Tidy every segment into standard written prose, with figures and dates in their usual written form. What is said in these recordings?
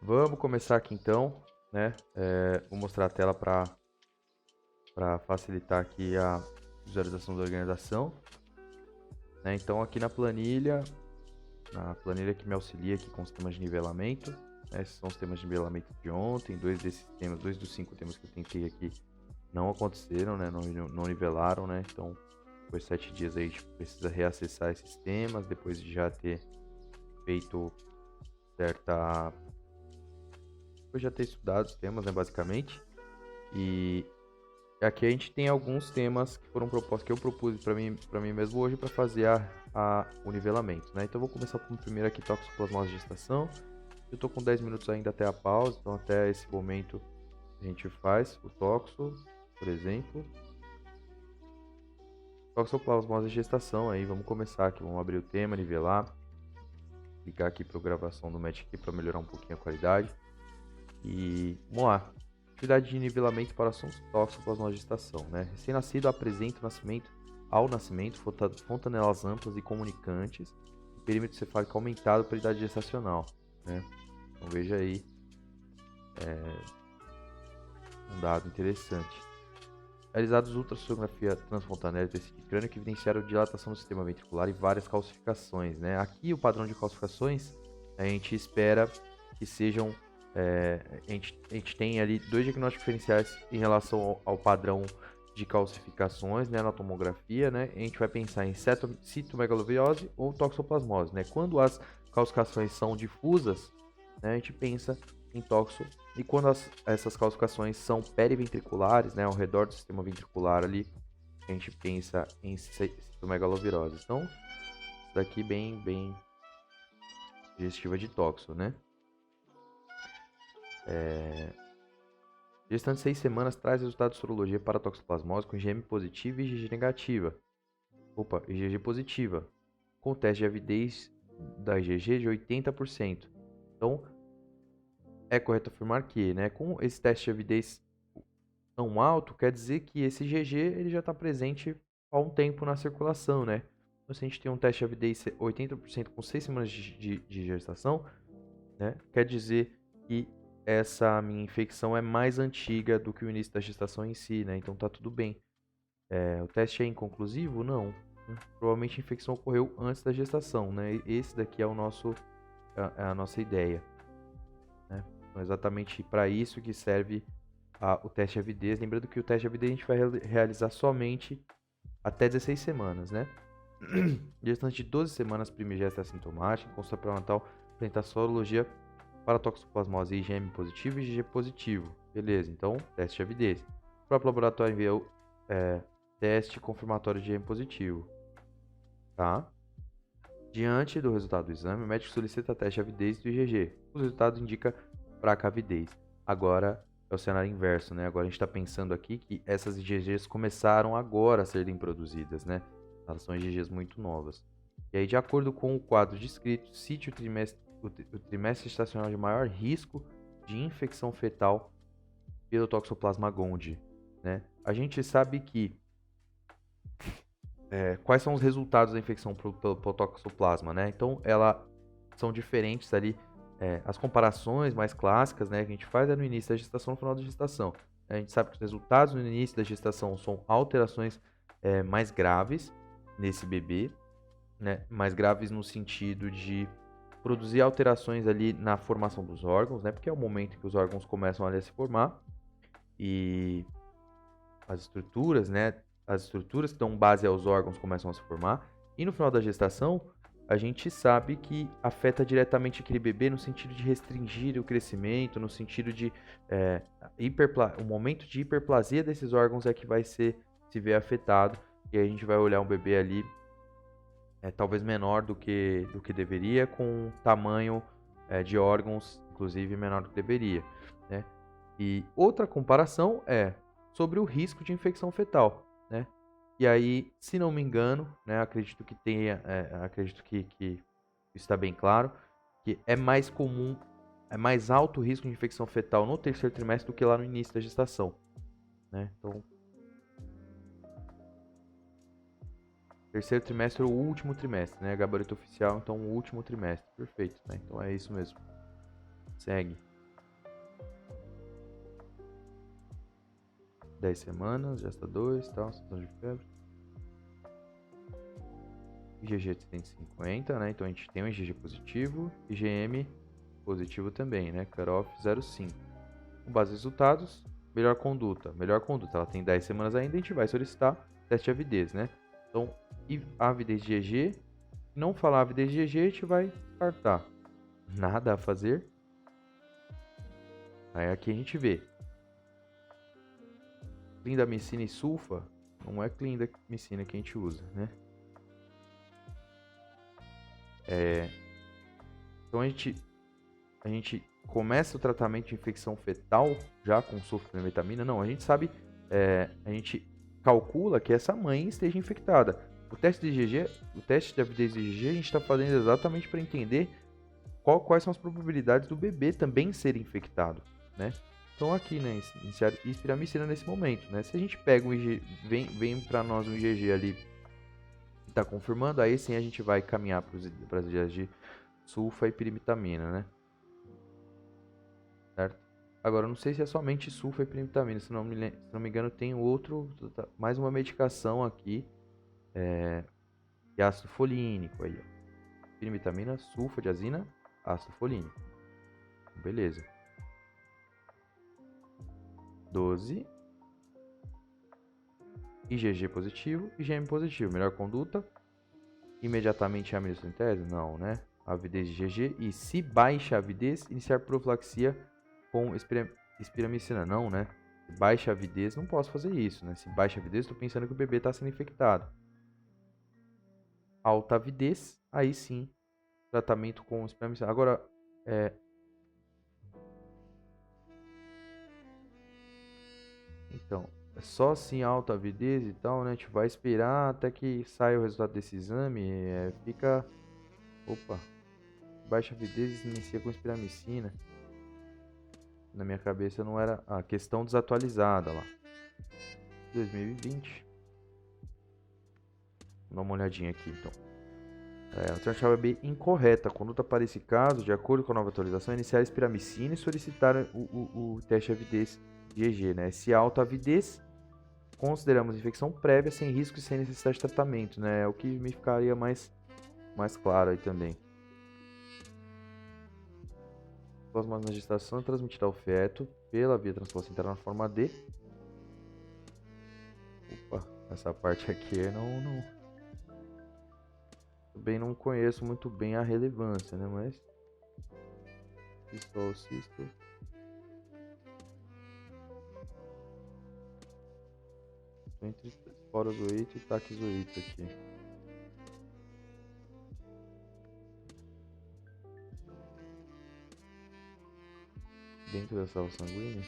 Vamos começar aqui então, né? Vou mostrar a tela para facilitar aqui a visualização da organização. Né? Então aqui na planilha que me auxilia aqui com os temas de nivelamento. Né? Esses são os temas de nivelamento de ontem. Dois desses temas, dois dos 5 temas que eu tentei aqui não aconteceram, né? Não nivelaram, né? Então depois de 7 dias aí a gente precisa reacessar esses temas, depois de já ter feito certa... Depois de já ter estudado os temas, né, basicamente. E aqui a gente tem alguns temas que foram propostos, que eu propus para mim mesmo hoje para fazer o nivelamento, né? Então eu vou começar com o primeiro aqui, toxoplasmose de gestação. Eu tô com 10 minutos ainda até a pausa, então até esse momento a gente faz o toxo, por exemplo. Toxoplasmose de gestação, aí vamos começar aqui, vamos abrir o tema, nivelar. Ligar aqui para a gravação do Match aqui para melhorar um pouquinho a qualidade. E vamos lá. Atividade de nivelamento para assuntos toxoplasmose de gestação, né? Recém-nascido apresenta ao nascimento fontanelas amplas e comunicantes, perímetro cefálico aumentado pela idade gestacional, né? Então veja aí um dado interessante. Realizados ultrassonografia transfontanela de tecido de crânio que evidenciaram dilatação do sistema ventricular e várias calcificações, né? Aqui o padrão de calcificações a gente espera que sejam a gente tem ali dois diagnósticos diferenciais em relação ao padrão de calcificações, né, na tomografia, né? A gente vai pensar em citomegalovirose ou toxoplasmose, né? Quando as calcificações são difusas, né, a gente pensa em toxo, e quando essas calcificações são periventriculares, né, ao redor do sistema ventricular ali, a gente pensa em citomegalovirose. Então, isso daqui bem digestiva de toxo, né? Gestante de 6 semanas traz resultado de sorologia para toxoplasmose com IgM positiva e IgG negativa. IgG positiva. Com teste de avidez da IgG de 80%. Então, é correto afirmar que, né, com esse teste de avidez tão alto, quer dizer que esse IgG ele já está presente há um tempo na circulação, né? Então, se a gente tem um teste de avidez 80% com 6 semanas de gestação, né, quer dizer que essa minha infecção é mais antiga do que o início da gestação em si, né? Então tá tudo bem. O teste é inconclusivo? Não. Né? Provavelmente a infecção ocorreu antes da gestação, né? Esse daqui é é a nossa ideia, né? Então, exatamente para isso que serve o teste de avidez. Lembrando que o teste de avidez a gente vai realizar somente até 16 semanas, né? Gestante de 12 semanas primigesta assintomática, consulta pré-natal, apresenta sorologia para toxoplasmose IgM positivo e IgG positivo. Beleza, então teste de avidez. O próprio laboratório enviou teste confirmatório de IgM positivo. Tá? Diante do resultado do exame, o médico solicita teste de avidez do IgG. Os resultados indicam fraca avidez. Agora é o cenário inverso, né? Agora a gente está pensando aqui que essas IgGs começaram agora a serem produzidas, né? Elas são IgGs muito novas. E aí, de acordo com o quadro descrito, cite o trimestre gestacional de maior risco de infecção fetal pelo Toxoplasma gondii, né? A gente sabe que quais são os resultados da infecção pelo Toxoplasma, né? Então, são diferentes ali. As comparações mais clássicas, né, que a gente faz é no início da gestação e no final da gestação. A gente sabe que os resultados no início da gestação são alterações mais graves nesse bebê, né? Mais graves no sentido de produzir alterações ali na formação dos órgãos, né? Porque é o momento que os órgãos começam ali a se formar e as estruturas, né? As estruturas que dão base aos órgãos começam a se formar. E no final da gestação, a gente sabe que afeta diretamente aquele bebê no sentido de restringir o crescimento, no sentido de o momento de hiperplasia desses órgãos é que vai se ver afetado. E aí a gente vai olhar um bebê ali talvez menor do que deveria, com tamanho de órgãos, inclusive, menor do que deveria, né? E outra comparação é sobre o risco de infecção fetal, né? E aí, se não me engano, né, acredito que acredito que está bem claro, que é mais comum, é mais alto o risco de infecção fetal no terceiro trimestre do que lá no início da gestação, né? Então, terceiro trimestre ou último trimestre, né? Gabarito oficial, então o último trimestre. Perfeito, né? Então é isso mesmo. Segue. 10 semanas, gesta 2, tal, sensação de febre. IgG 150, né? Então a gente tem um IgG positivo, IgM positivo também, né? Cutoff 0,5. Com base nos resultados, melhor conduta. Melhor conduta, ela tem 10 semanas ainda, a gente vai solicitar teste de avidez, né? Então, avidez de IgG, não falar avidez de IgG, a gente vai descartar. Nada a fazer. Aí aqui a gente vê. Clindamicina e sulfa, não é clindamicina que a gente usa, né? Então a gente começa o tratamento de infecção fetal já com sulfoniluretamina? Não, a gente sabe, a gente calcula que essa mãe esteja infectada. O teste de IgG, o teste de avidez de IgG, a gente está fazendo exatamente para entender quais são as probabilidades do bebê também ser infectado, né? Então aqui, né, iniciar espiramicina nesse momento, né? Se a gente pega um IgG, vem para nós um IgG ali que está confirmando, aí sim a gente vai caminhar para as ideias de sulfa e pirimetamina, né? Certo? Agora, eu não sei se é somente sulfa e pirimetamina, se não me engano tem mais uma medicação aqui, que é ácido folínico aí, ó. Pirimetamina, sulfadiazina, ácido folínico. Beleza. 12. IgG positivo, IgM positivo. Melhor conduta? Imediatamente a amilosintese? Não, né? Avidez de IgG. E se baixa a avidez, iniciar profilaxia com espiramicina. Não, né? Se baixa a avidez, não posso fazer isso, né? Se baixa a avidez, estou pensando que o bebê está sendo infectado. Alta avidez, aí sim, tratamento com espiramicina. Agora, então, é só assim alta avidez e tal, né? A gente vai esperar até que saia o resultado desse exame. Fica. Opa, baixa avidez inicia com espiramicina. Na minha cabeça não era a questão desatualizada lá. 2020. Vou dar uma olhadinha aqui então. A alternativa B incorreta. Conduta para esse caso, de acordo com a nova atualização, iniciar a espiramicina e solicitar o teste de avidez GG, né? Se alta avidez, consideramos infecção prévia sem risco e sem necessidade de tratamento, né? É o que me ficaria mais claro aí também. Plasmose na gestação é transmitida ao feto pela via transplacentária na forma D. Opa, essa parte aqui eu também não conheço muito bem a relevância, né? Mas cisto. Entre esporozoito e taquizoito aqui. Dentro da célula sanguínea,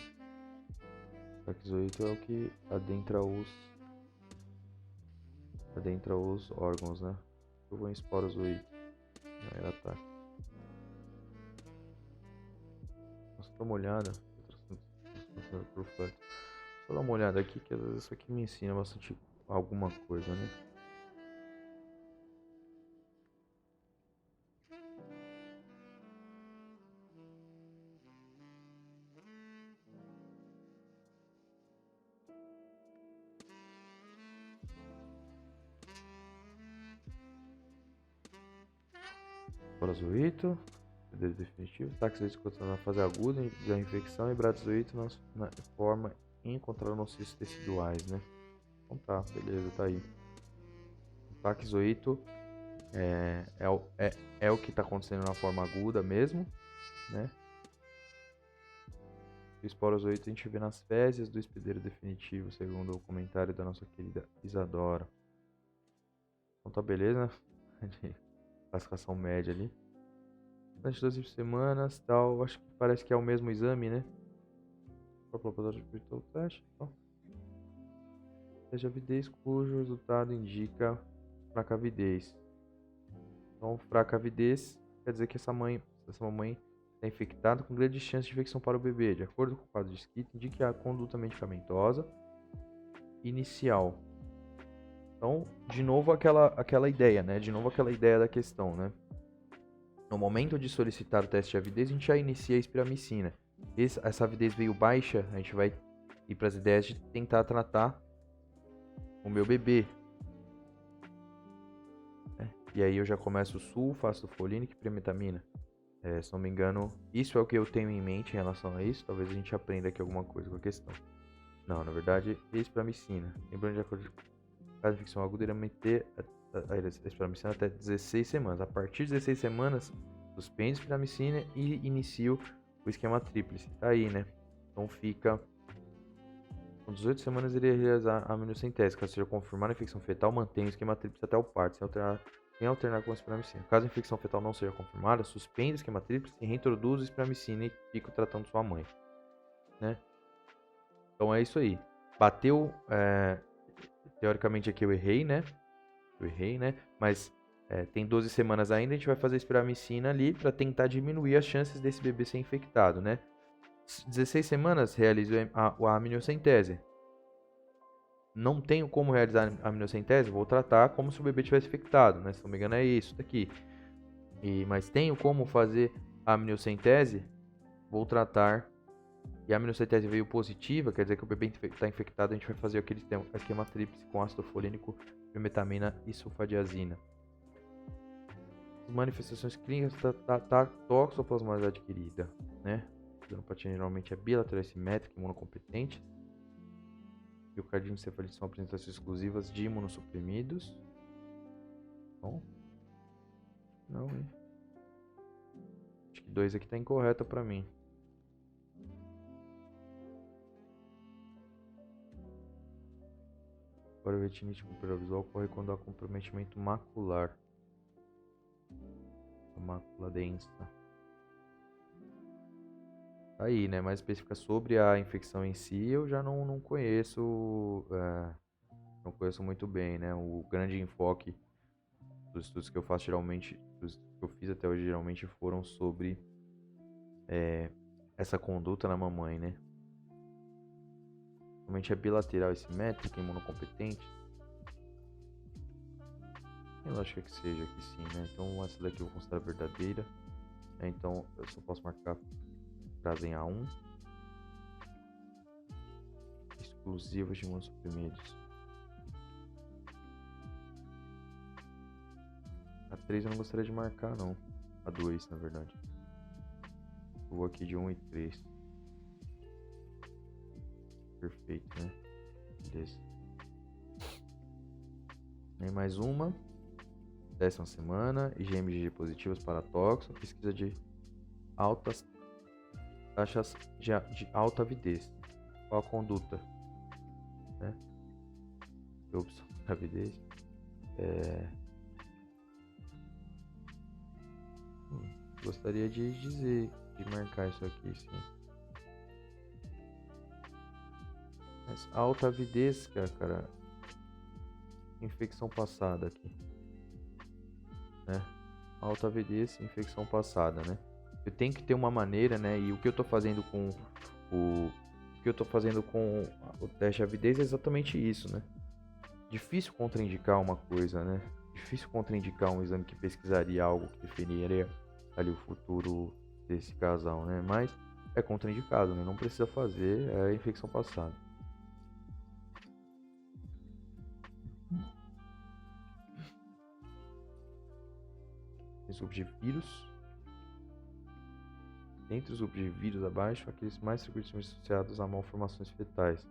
taquizoito é o que adentra os órgãos, né? Eu vou em esporozoito. Aí ataca. Nossa, dá uma olhada. Só dar uma olhada aqui, que às vezes isso aqui me ensina bastante alguma coisa, né? Esporozoito, pedreiro definitivo, taquizoito encontrado na fase aguda da infecção e bradizoito na forma encontrada nos cistos teciduais, né? Então tá, beleza, tá aí. O taquizoito é o que está acontecendo na forma aguda mesmo, né? O esporozoito a gente vê nas fezes do hospedeiro definitivo, segundo o comentário da nossa querida Isadora. Então tá beleza, de classificação média ali. Durante 12 semanas, tal, acho que parece que é o mesmo exame, né? Teste de avidez cujo resultado indica fraca avidez. Então, fraca avidez quer dizer que essa mamãe está infectada com grande chance de infecção para o bebê. De acordo com o quadro de Skeet, indique a conduta medicamentosa inicial. Então, de novo aquela ideia, né? De novo aquela ideia da questão, né? No momento de solicitar o teste de avidez, a gente já inicia a espiramicina. Essa avidez veio baixa, a gente vai ir para as ideias de tentar tratar o meu bebê. E aí eu já começo o sulfa, ácido folínico e primetamina. Se não me engano, isso é o que eu tenho em mente em relação a isso. Talvez a gente aprenda aqui alguma coisa com a questão. Não, na verdade, espramicina. Lembrando de acordo com cada infecção aguda, irá manter a espramicina até 16 semanas. A partir de 16 semanas, suspende a espramicina e inicia o esquema tríplice. Tá aí, né? Então fica... Com 18 semanas, ele irá realizar a amniocentese. Caso seja confirmada a infecção fetal, mantém o esquema tríplice até o parto, sem alternar com a espramicina. Caso a infecção fetal não seja confirmada, suspende o esquema tríplice e reintroduz a espramicina e fica tratando sua mãe. Né? Então é isso aí. Bateu... teoricamente aqui eu errei, né? Mas tem 12 semanas ainda, a gente vai fazer a espramicina ali para tentar diminuir as chances desse bebê ser infectado, né? 16 semanas, realizo a amniocentese. Não tenho como realizar a amniocentese, vou tratar como se o bebê tivesse infectado, né? Se não me engano é isso daqui. Mas tenho como fazer a amniocentese, vou tratar. E a amniocentese veio positiva, quer dizer que o bebê está infectado, a gente vai fazer aquele esquema tríplice com ácido folínico, primetamina e sulfadiazina. As manifestações clínicas da toxoplasmose adquirida, né? A neuropatia geralmente é bilateral simétrica, imunocompetente. E o cardioencefalite são apresentações exclusivas de imunossuprimidos. Bom. Não, hein? Acho que 2 aqui tá incorreta pra mim. Agora o retinite com visual ocorre quando há comprometimento macular. A mácula densa. Aí, né? Mais específica sobre a infecção em si, eu já não conheço. Não conheço muito bem, né? O grande enfoque dos estudos que eu faço geralmente, dos que eu fiz até hoje geralmente foram sobre essa conduta na mamãe, né? Normalmente é bilateral e simétrica, imunocompetente. Eu acho que seja aqui sim, né? Então essa daqui eu vou considerar verdadeira. Então eu só posso marcar frase em A1. Exclusivos de imunossuprimidos. A 3 eu não gostaria de marcar não. A 2 na verdade. Eu vou aqui de 1 e 3. Perfeito, né? Beleza. E mais uma. 10ª semana. IgM-IgG positivas para tóxico. Pesquisa de altas taxas de alta avidez. Qual a conduta? Né? Opção de avidez. Gostaria de dizer, de marcar isso aqui, sim. Mas alta avidez, cara, infecção passada aqui, né? Alta avidez, infecção passada, né? Eu tenho que ter uma maneira, né? E o que eu tô fazendo com o teste de avidez é exatamente isso, né? Difícil contraindicar uma coisa, né? Difícil contraindicar um exame que pesquisaria algo que definiria ali o futuro desse casal, né? Mas é contraindicado, né? Não precisa fazer, é a infecção passada. Tem grupos de vírus. Entre os grupos de vírus abaixo, aqueles mais frequentemente associados a malformações fetais.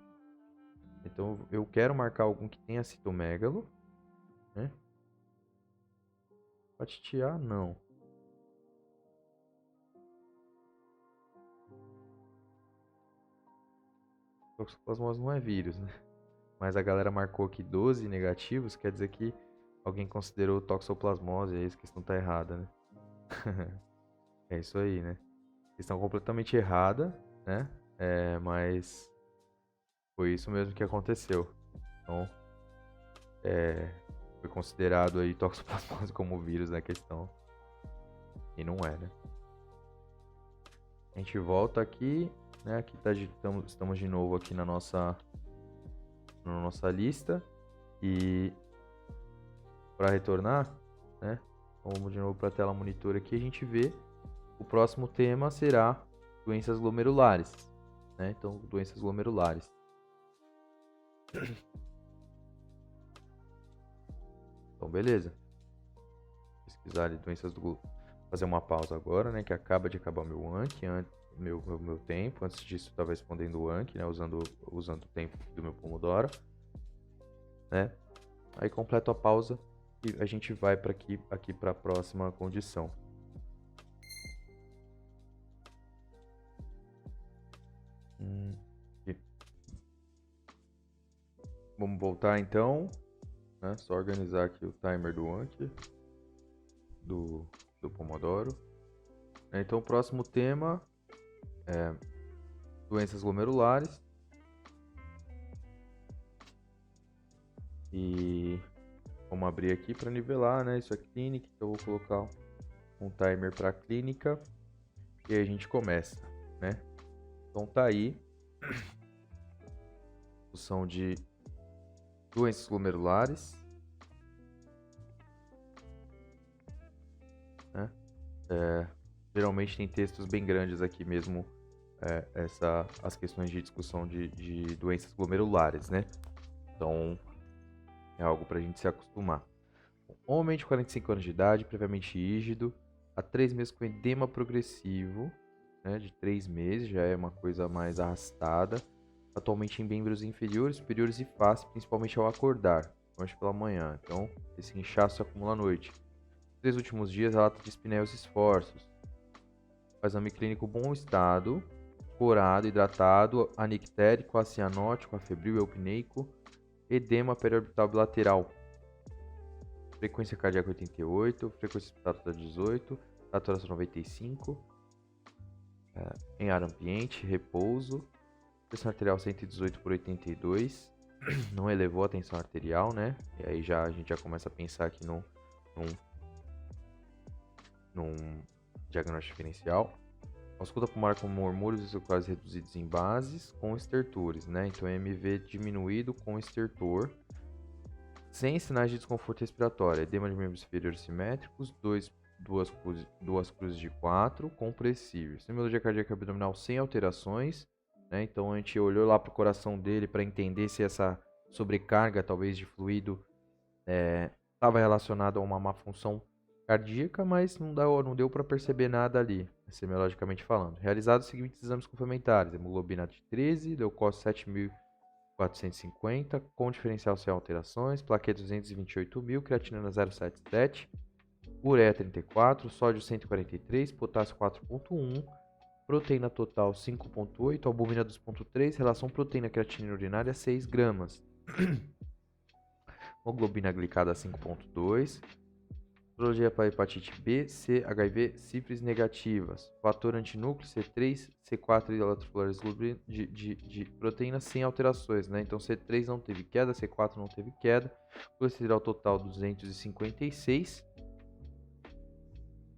Então eu quero marcar algum que tenha citomegalo, né? Hepatite A, não. Toxoplasmose não é vírus, né? Mas a galera marcou aqui 12 negativos, quer dizer que alguém considerou toxoplasmose, aí a questão tá errada, né? É isso aí, né? Questão completamente errada, né? Mas foi isso mesmo que aconteceu. Então, foi considerado aí toxoplasmose como vírus na questão. E não é, né? A gente volta aqui, né? Aqui estamos de novo aqui na nossa lista. E para retornar, né? Vamos de novo para a tela monitor aqui, a gente vê o próximo tema será doenças glomerulares, né? Então, doenças glomerulares. Então, beleza. Pesquisar ali doenças do glúten. Fazer uma pausa agora, né? Que acaba de acabar o meu Anki, meu tempo. Antes disso, eu estava respondendo o Anki, né? Usando o tempo do meu Pomodoro, né? Aí completo a pausa e a gente vai para aqui para a próxima condição. Aqui. Vamos voltar então, né? Só organizar aqui o timer do Anki, do Pomodoro. Então o próximo tema é doenças glomerulares. E vamos abrir aqui para nivelar, né? Isso é clínica, então eu vou colocar um timer para clínica e aí a gente começa, né? Então tá aí, discussão de doenças glomerulares, né? Geralmente tem textos bem grandes aqui mesmo, as questões de discussão de doenças glomerulares, né? Então é algo para a gente se acostumar. Homem de 45 anos de idade, previamente rígido, há 3 meses com edema progressivo, né, de 3 meses, já é uma coisa mais arrastada. Atualmente em membros inferiores, superiores e face, principalmente ao acordar, principalmente pela manhã. Então, esse inchaço se acumula à noite. Nos 3 últimos dias, relata dispneia aos esforços. Exame clínico bom estado, corado, hidratado, anictérico, acianótico, afebril, eupneico, edema periorbital bilateral. Frequência cardíaca 88, frequência respiratória 18, saturação 95, em ar ambiente, repouso, pressão arterial 118 por 82, não elevou a tensão arterial, né? E aí a gente já começa a pensar aqui num diagnóstico diferencial. Ausculta pulmonar com murmúrios vesiculares reduzidos em bases com estertores, né? Então MV diminuído com estertor, sem sinais de desconforto respiratório, edema de membros inferiores simétricos, duas cruzes de 4, compressível. Semiologia cardíaca abdominal sem alterações, né? Então a gente olhou lá para o coração dele para entender se essa sobrecarga, talvez de fluido, estava relacionada a uma má função cardíaca, mas não deu para perceber nada ali, semiologicamente falando. Realizados os seguintes exames complementares: hemoglobina de 13, leucócito 7.450, com diferencial sem alterações, plaqueta 228.000, creatinina 0,77, ureia 34, sódio 143, potássio 4,1, proteína total 5,8, albumina 2,3, relação proteína-creatinina urinária 6 gramas. Hemoglobina glicada 5,2. Sorologia para hepatite B, C, HIV, sífilis negativas. Fator antinúcleo C3, C4 e eletrofilores de proteína sem alterações, né? Então C3 não teve queda, C4 não teve queda. Colesterol total 256.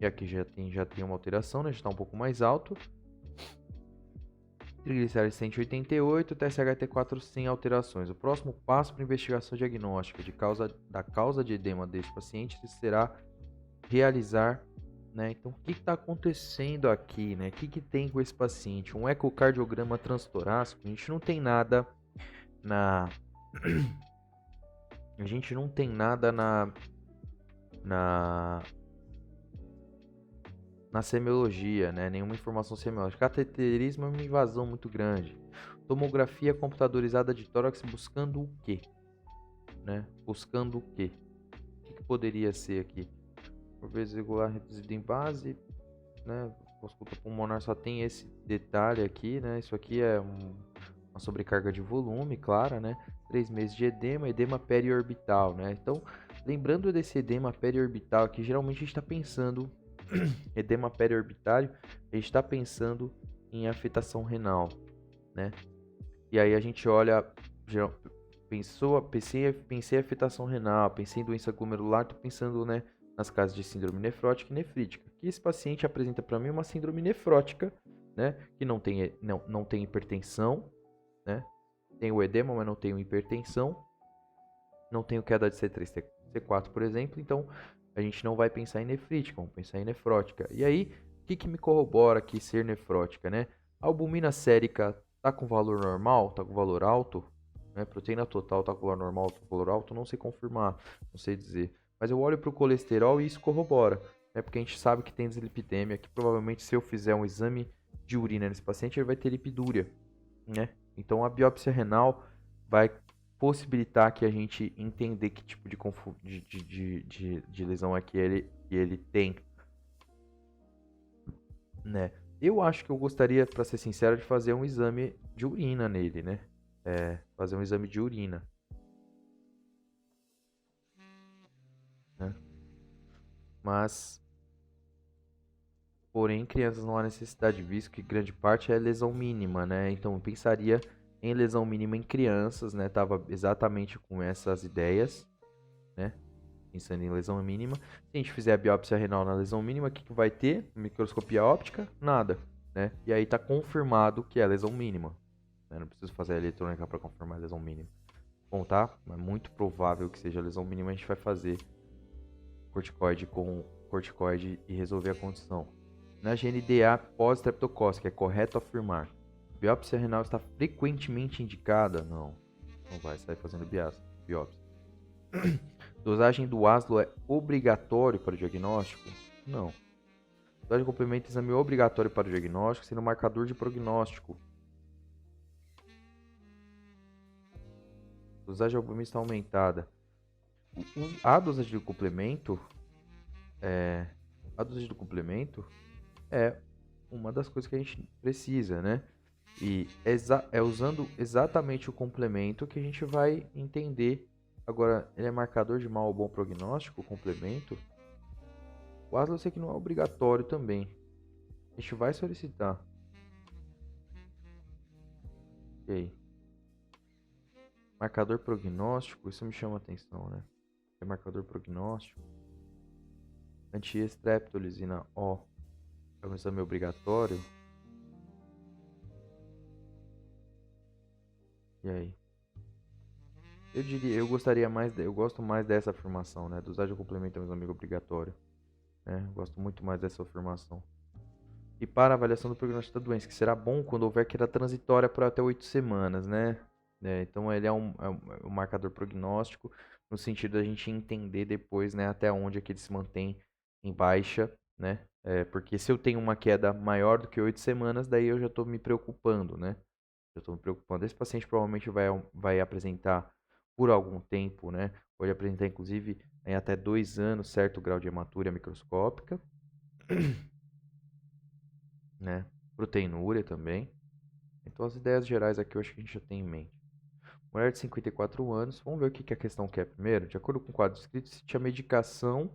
E aqui já tem uma alteração, né? Já está um pouco mais alto. Triglicéridos 188, TSHT4 sem alterações. O próximo passo para investigação diagnóstica da causa de edema deste paciente será realizar, né? Então, o que está acontecendo aqui, né? O que tem com esse paciente? Um ecocardiograma transtorácico. A gente não tem nada na semiologia, né? Nenhuma informação semiológica. Cateterismo é uma invasão muito grande. Tomografia computadorizada de tórax buscando o quê? Né? Buscando o quê? O que poderia ser aqui? Por vezes regular reduzido em base, né? A ausculta pulmonar só tem esse detalhe aqui, né? Isso aqui é uma sobrecarga de volume, clara, né? 3 meses de edema periorbital, né? Então, lembrando desse edema periorbital aqui, geralmente a gente está pensando edema periorbitário, a gente está pensando em afetação renal, né? E aí a gente olha, pensei em afetação renal, pensei em doença glomerular, tô pensando, né, nas casos de síndrome nefrótica e nefrítica. Que esse paciente apresenta para mim uma síndrome nefrótica, né, que não tem hipertensão, né? Tem o edema, mas não tem hipertensão. Não tem queda de C3, C4, por exemplo, então a gente não vai pensar em nefrítica, vamos pensar em nefrótica. E aí, o que me corrobora aqui ser nefrótica, né? A albumina sérica tá com valor normal, tá com valor alto, né? Proteína total, tá com valor normal, tá com valor alto, não sei confirmar, não sei dizer. Mas eu olho para o colesterol e isso corrobora, né? Porque a gente sabe que tem dislipidemia, que provavelmente se eu fizer um exame de urina nesse paciente, ele vai ter lipidúria, né? Então a biópsia renal vai possibilitar que a gente entender que tipo de lesão é que ele tem, né? Eu acho que eu gostaria, para ser sincero, de fazer um exame de urina nele, né? Fazer um exame de urina, né? Mas, porém, em crianças não há necessidade, visto que grande parte é lesão mínima, né? Então, eu pensaria em lesão mínima em crianças, né? Tava exatamente com essas ideias, né? Pensando em lesão mínima. Se a gente fizer a biópsia renal na lesão mínima, o que vai ter? Microscopia óptica? Nada, né? E aí tá confirmado que é lesão mínima, né? Não preciso fazer a eletrônica para confirmar a lesão mínima. Bom, tá? É muito provável que seja lesão mínima, a gente vai fazer corticoide com corticoide e resolver a condição. Na GNDA pós-streptocócica, é correto afirmar. Biópsia renal está frequentemente indicada? Não, não vai sair fazendo biópsia. Dosagem do ácido é obrigatório para o diagnóstico? Não. Dosagem complementa exame obrigatório para o diagnóstico, sendo marcador de prognóstico. Dosagem albumina está aumentada. A dosagem do complemento é, a dosagem do complemento é uma das coisas que a gente precisa, né? E é usando exatamente o complemento que a gente vai entender. Agora, ele é marcador de mau ou bom prognóstico, o complemento? O ASLA eu sei que não é obrigatório também. A gente vai solicitar. Ok. Marcador prognóstico, isso me chama atenção, né? É marcador prognóstico. Antiestreptolizina O é um exame obrigatório. E aí? Eu diria, eu gostaria mais, eu gosto mais dessa afirmação, né? Dosagem complementa é um exame obrigatório, né? Gosto muito mais dessa afirmação. E para a avaliação do prognóstico da doença, que será bom quando houver queda transitória por até 8 semanas, né? Então ele é um marcador prognóstico, no sentido da gente entender depois, né, até onde é que ele se mantém em baixa, né? Porque se eu tenho uma queda maior do que 8 semanas, daí eu já estou me preocupando, né? Eu estou me preocupando. Esse paciente provavelmente vai apresentar por algum tempo, né? Pode apresentar, inclusive, em até 2 anos, certo grau de hematúria microscópica, né? Proteinúria também. Então, as ideias gerais aqui eu acho que a gente já tem em mente. Mulher de 54 anos, vamos ver o que a questão quer primeiro. De acordo com o quadro descrito, se tinha medicação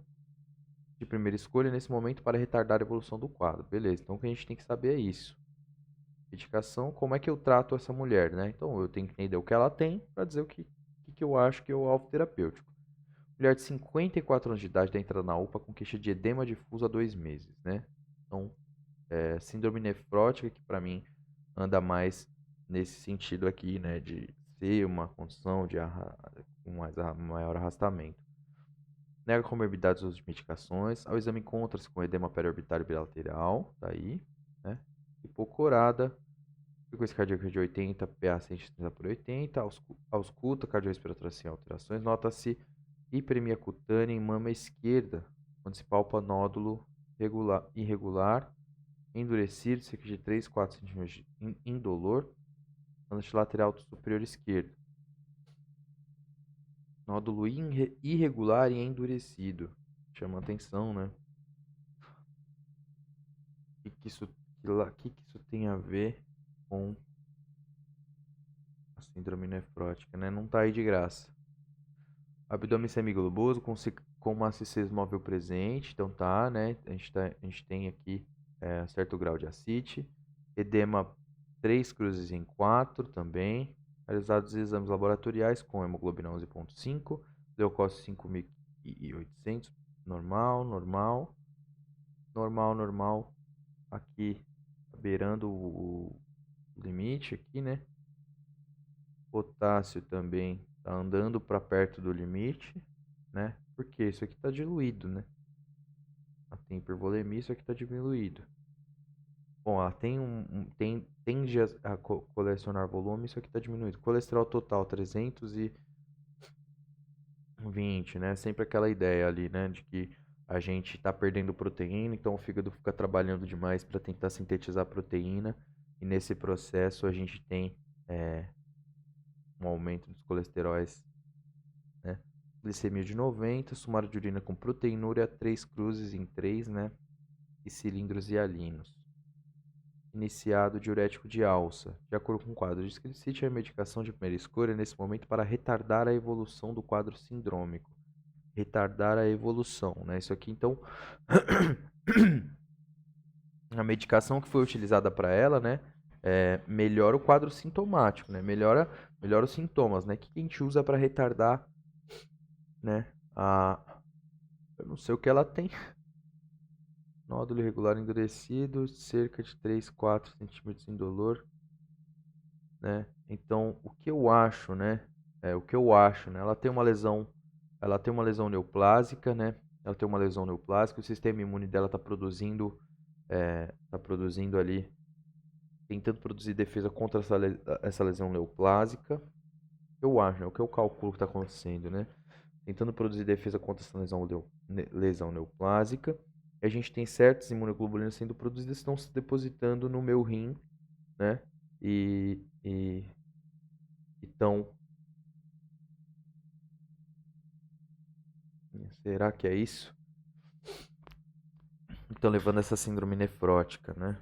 de primeira escolha nesse momento para retardar a evolução do quadro. Beleza, então o que a gente tem que saber é isso. Medicação, como é que eu trato essa mulher, né? Então eu tenho que entender o que ela tem para dizer o que eu acho que é o alvo terapêutico. Mulher de 54 anos de idade da entrada na UPA com queixa de edema difuso há 2 meses, né? Então, síndrome nefrótica, que para mim anda mais nesse sentido aqui, né? De ser uma condição com maior arrastamento. Nega comorbidades uso de medicações. Ao exame encontra-se com edema periorbitário bilateral, daí, né? Hipocorada, frequência cardíaca de 80, PA 130 por 80, ausculta, cardiorrespiratória sem alterações. Nota-se hiperemia cutânea em mama esquerda, onde se palpa nódulo irregular, endurecido, cerca de 3, 4 centímetros indolor, lateral superior esquerdo. Nódulo irregular e endurecido. Chama atenção, né? O que que isso tem a ver com a síndrome nefrótica, né? Não tá aí de graça. Abdômen semigloboso com uma C6 móvel presente, então tá, né? A gente tem aqui certo grau de ascite. Edema 3 cruzes em 4 também. Realizados exames laboratoriais com hemoglobina 11,5, leucócitos 5.800, normal, normal, normal, normal. Aqui, beirando o limite aqui, né? Potássio também tá andando para perto do limite, né? Porque isso aqui está diluído, né? Ela tem hipervolemia, isso aqui está diluído. Bom, ela tem tende a colecionar volume, isso aqui está diminuído. Colesterol total 320, né? Sempre aquela ideia ali, né? De que a gente está perdendo proteína, então o fígado fica trabalhando demais para tentar sintetizar proteína. E nesse processo a gente tem um aumento dos colesteróis, né? Glicemia de 90, sumário de urina com proteinúria, 3 cruzes em 3, né? E cilindros hialinos. Iniciado diurético de alça. De acordo com o quadro de Scricite, a medicação de primeira escolha nesse momento para retardar a evolução do quadro sindrômico. Retardar a evolução, né? Isso aqui, então, a medicação que foi utilizada para ela, né? Melhora o quadro sintomático, né? Melhora os sintomas, né? O que a gente usa para retardar, né? Eu não sei o que ela tem. Nódulo irregular endurecido, cerca de 3, 4 centímetros indolor, né? Então, o que eu acho, né? Ela tem uma lesão, neoplásica, né? Ela tem uma lesão neoplásica, o sistema imune dela está produzindo ali, tentando produzir defesa contra essa lesão neoplásica. Eu acho, é o que eu calculo que está acontecendo, né? Tentando produzir defesa contra essa lesão neoplásica. E a gente tem certas imunoglobulinas sendo produzidas, estão se depositando no meu rim, né? E então, será que é isso? Então, levando essa síndrome nefrótica, né?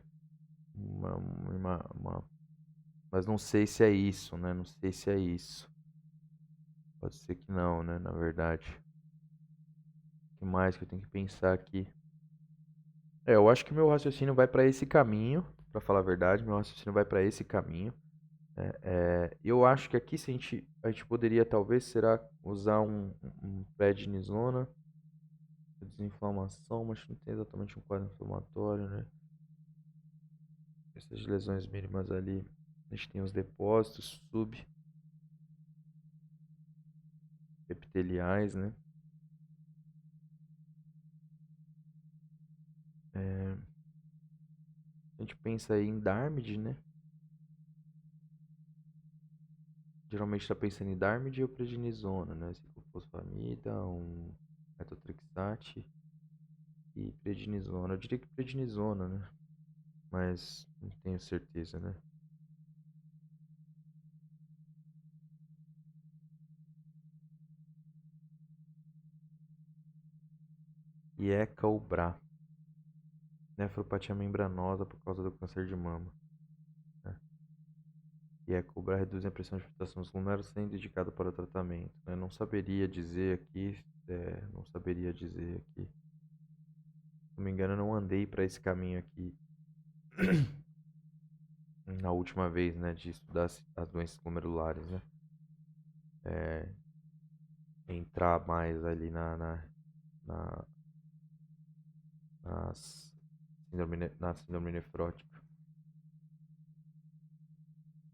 Mas não sei se é isso, né? Não sei se é isso. Pode ser que não, né? Na verdade. O que mais que eu tenho que pensar aqui? Eu acho que meu raciocínio vai para esse caminho, para falar a verdade, meu raciocínio vai para esse caminho. Eu acho que aqui se a gente poderia talvez usar um prednisona, desinflamação, mas não tem exatamente um quadro inflamatório, né? Essas lesões mínimas ali, a gente tem os depósitos subepiteliais, né? A gente pensa aí em Darmid, né? Geralmente está pensando em Darmid ou prednisona, né? Ciclofosfamida, um metotrexate e prednisona. Eu diria que prednisona, né? Mas não tenho certeza, né? E Ecobra, nefropatia membranosa por causa do câncer de mama, né? E Ecobra reduz a pressão de filtração dos glomérulos sendo indicado para o tratamento, né? Não saberia dizer aqui, não saberia dizer aqui. Se não me engano, eu não andei para esse caminho aqui na última vez, né, de estudar as doenças glomerulares, né? Entrar mais ali na, nas na síndrome nefrótica.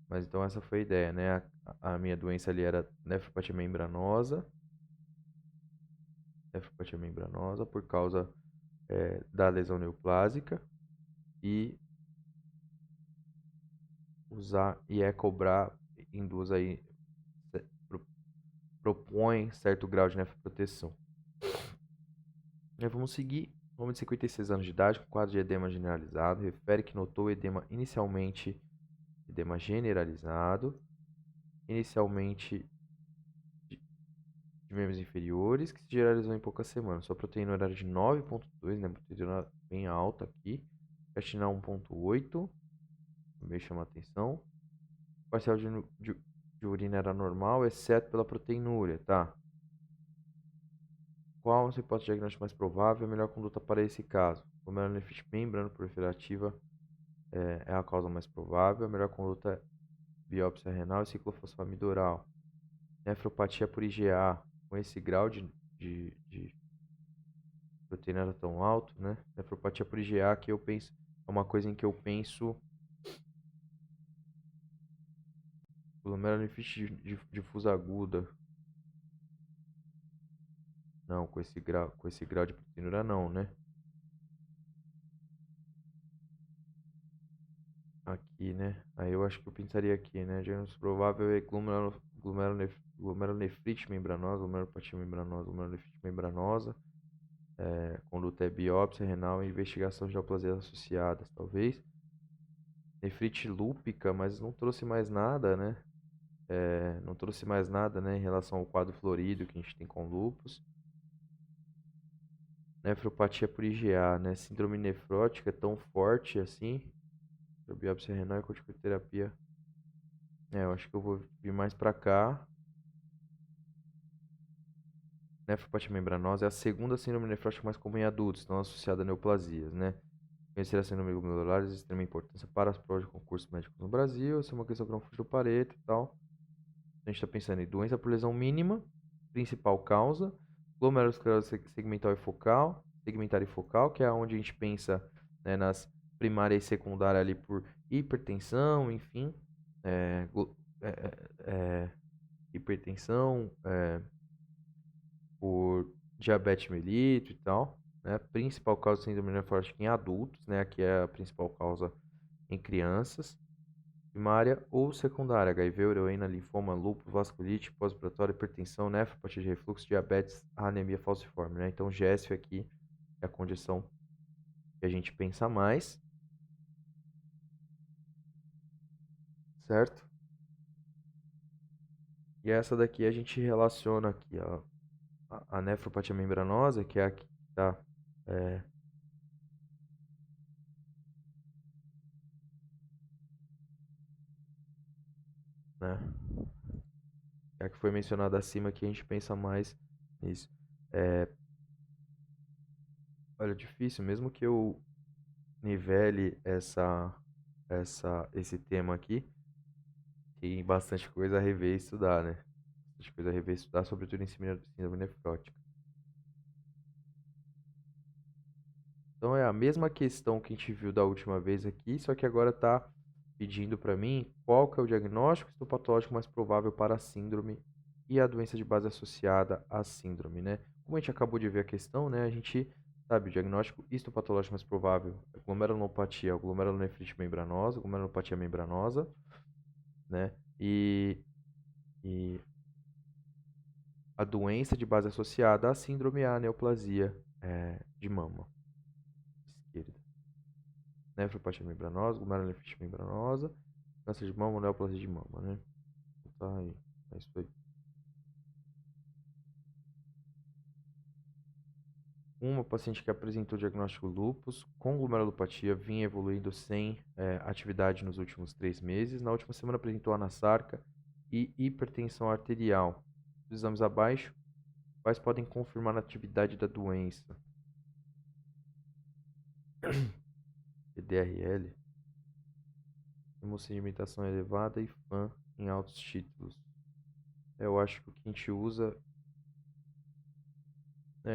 Mas então essa foi a ideia, né? A minha doença ali era nefropatia membranosa por causa da lesão neoplásica e usar Ecobra induz aí, propõe certo grau de nefroproteção. Vamos seguir. Homem de 56 anos de idade com quadro de edema generalizado. Refere que notou edema edema generalizado, inicialmente de membros inferiores, que se generalizou em poucas semanas. Sua proteína era de 9,2, né? Proteína bem alta aqui. Creatina 1,8, também chama atenção. O parcial de urina era normal, exceto pela proteinúria, tá? Qual a hipótese diagnóstica mais provável e a melhor conduta para esse caso? Glomerulonefrite membrana proliferativa é a causa mais provável. A melhor conduta é biópsia renal e ciclofosfamida oral. Nefropatia por IgA, com esse grau de proteína era tão alto, né? Nefropatia por IgA, que eu penso, é uma coisa em que eu penso glomerulonefrite difusa aguda. Não, com esse grau de proteína não, né? aqui, né? Aí eu acho que eu pensaria aqui, né? Diagnóstico provável é glomerulonefrite membranosa, glomerulopatia membranosa, glomerulonefrite membranosa. Conduta é biópsia renal e investigação de neoplasias associadas, talvez. Nefrite lúpica, mas não trouxe mais nada, né? Não trouxe mais nada, né, em relação ao quadro florido que a gente tem com lúpus. Nefropatia por IgA, né? Síndrome nefrótica tão forte assim. Biópsia renal e corticoterapia. Eu acho que eu vou vir mais pra cá. Nefropatia membranosa é a segunda síndrome nefrótica mais comum em adultos, não associada a neoplasias, né? Conhecer a síndrome glomerular é de extrema importância para as provas de concursos médicos no Brasil. Essa é uma questão que não fuge do Pareto e tal. A gente está pensando em doença por lesão mínima, principal causa, glomerulosclerose segmentar e focal, que é onde a gente pensa, né, nas primária e secundária ali por hipertensão, enfim, é, hipertensão, por diabetes mellitus e tal, né? Principal causa de síndrome nefrótica em adultos, né? Que é a principal causa em crianças. Primária ou secundária, HIV, ureoína, linfoma, lúpus, vasculite, pós-operatório, hipertensão, nefropatia de refluxo, diabetes, anemia falciforme, né? Então, GESF aqui é a condição que a gente pensa mais, certo? E essa daqui a gente relaciona aqui, ó, a nefropatia membranosa, que é a que está né? É a que foi mencionada acima, que a gente pensa mais nisso. É, olha, difícil, mesmo que eu nivele esse tema aqui, tem bastante coisa a rever e estudar, né? Bastante coisa a rever e estudar, sobretudo em síndrome nefrótica. Então é a mesma questão que a gente viu da última vez aqui, só que agora está pedindo para mim qual que é o diagnóstico histopatológico mais provável para a síndrome e a doença de base associada à síndrome, né? Como a gente acabou de ver a questão, né? A gente sabe o diagnóstico histopatológico mais provável é glomerulopatia, glomerulonefrite membranosa, glomerulopatia membranosa, né? E a doença de base associada à síndrome é a neoplasia de mama esquerda. Nefropatia membranosa, glomerulonefrite membranosa, câncer de mama, neoplasia de mama, né? Tá aí, é isso aí. Uma paciente que apresentou diagnóstico lúpus com glomerulopatia vinha evoluindo sem atividade nos últimos 3 meses. Na última semana apresentou anasarca e hipertensão arterial. Os exames abaixo, quais podem confirmar a atividade da doença? PDRL, hemossedimentação elevada e FAM em altos títulos. Eu acho que o que a gente usa...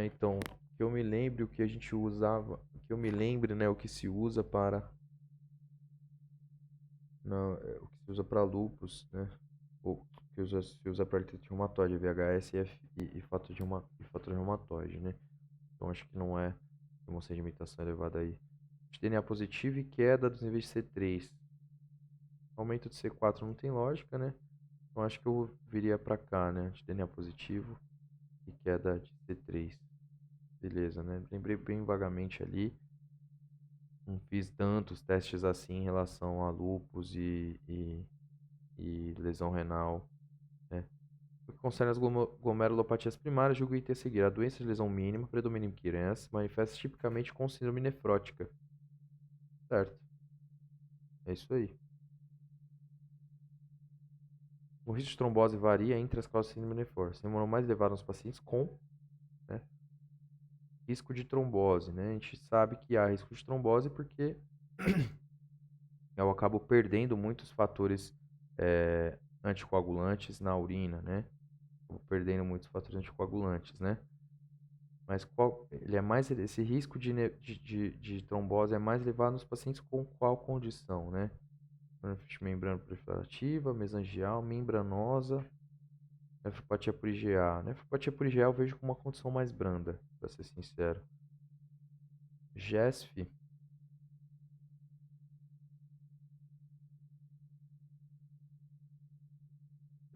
então, que eu me lembre o que a gente usava, que eu me lembre, né, o que se usa para... Não, o que se usa para lúpus, né? O que se usa para artrite reumatoide, VHS e fator reumatoide, né? Então acho que não é uma sedimentação elevada aí. DNA positivo e queda dos níveis de C3. Aumento de C4 não tem lógica, né? Então acho que eu viria para cá, né? DNA positivo e queda de C3. Beleza, né? Lembrei bem vagamente ali. Não fiz tantos testes assim em relação a lúpus e lesão renal, né? No que concerne as glomerulopatias primárias, julgo item a seguir. A doença de lesão mínima, predomínio em crianças, manifesta tipicamente com síndrome nefrótica. Certo. É isso aí. O risco de trombose varia entre as causas de síndrome nefrótica. Sendo mais elevado nos pacientes com, né, risco de trombose, né? A gente sabe que há risco de trombose porque eu acabo perdendo muitos fatores anticoagulantes na urina, né? Acabo perdendo muitos fatores anticoagulantes, né? Mas ele é mais, esse risco de trombose é mais elevado nos pacientes com qual condição, né? Membrana proliferativa, mesangial, membranosa, nefropatia por IgA. Nefropatia por IgA eu vejo como uma condição mais branda, para ser sincero. GESF,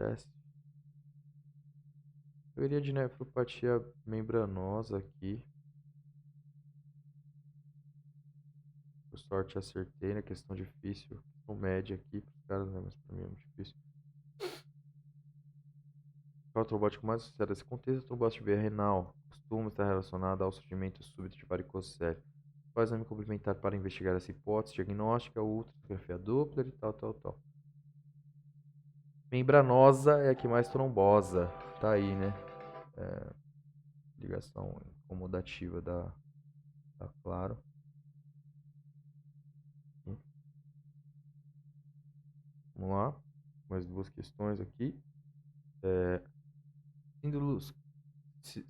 chest. Eu iria de nefropatia membranosa aqui. Por sorte acertei, né? Questão difícil. Questão média aqui pros caras, né? Mas pra mim é muito difícil. Qual é o trombótico mais associado a esse contexto? Trombose via renal. Costuma estar relacionado ao surgimento súbito de varicocele. Qual exame complementar para investigar essa hipótese diagnóstica, ultrassonografia Doppler e tal. Membranosa é a que mais trombosa. Tá aí, né? Ligação incomodativa da Claro. Vamos lá. Mais duas questões aqui.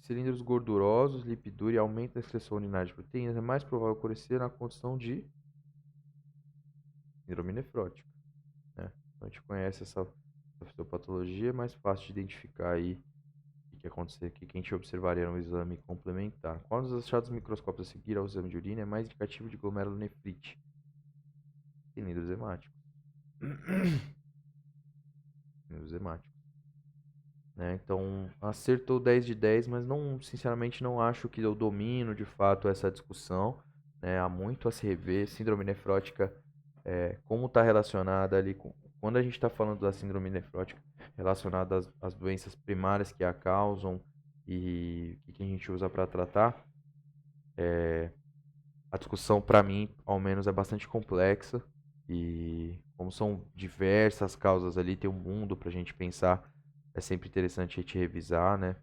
Cilindros gordurosos, lipidúria e aumento da excreção urinária de proteínas é mais provável ocorrer na condição de síndrome nefrótica, né? Então, a gente conhece essa fisiopatologia, é mais fácil de identificar aí o que acontecer aqui, que a gente observaria no exame complementar. Qual dos achados microscópicos a seguir ao exame de urina é mais indicativo de glomerulonefrite? Cilindros hemáticos. Cilindros hemáticos. Né? Então, acertou 10 de 10, mas não, sinceramente não acho que eu domino de fato essa discussão, né? Há muito a se rever. Síndrome nefrótica, como está relacionada ali com... Quando a gente está falando da síndrome nefrótica relacionada às doenças primárias que a causam e o que a gente usa para tratar, a discussão para mim, ao menos, é bastante complexa e como são diversas causas ali, tem um mundo para a gente pensar, é sempre interessante a gente revisar, né?